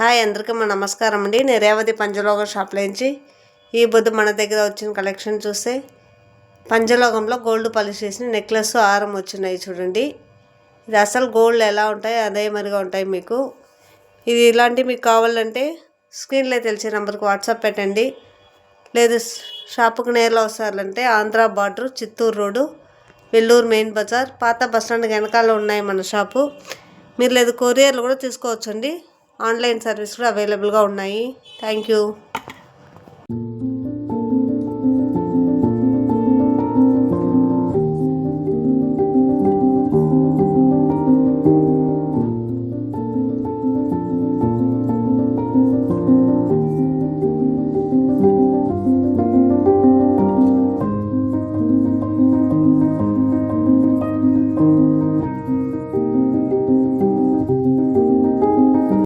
Hi అందరికీ నమస్కారం అండి. నేను రేవతి పంచలోగం షాప్లో నుంచి ఈ పొద్దు మన దగ్గర వచ్చిన కలెక్షన్ చూస్తే పంచలోగంలో గోల్డ్ పాలిష్ చేసిన నెక్లెస్ హారం వచ్చినాయి చూడండి. ఇది అసలు గోల్డ్ ఎలా ఉంటాయి అదే మరిగా ఉంటాయి మీకు. ఇది ఇలాంటి మీకు కావాలంటే స్క్రీన్లో తెలిసే నెంబర్కి వాట్సాప్ పెట్టండి. లేదు షాపుకు నేరులో వస్తారంటే Andhra border Chittoor road Vellore main బజార్ పాత బస్టాండ్ వెనకాల ఉన్నాయి మన షాపు. మీరు లేదు కొరియర్లు కూడా తీసుకోవచ్చండి. ఆన్లైన్ సర్వీస్ కూడా అవైలబుల్గా ఉన్నాయి. Thank you.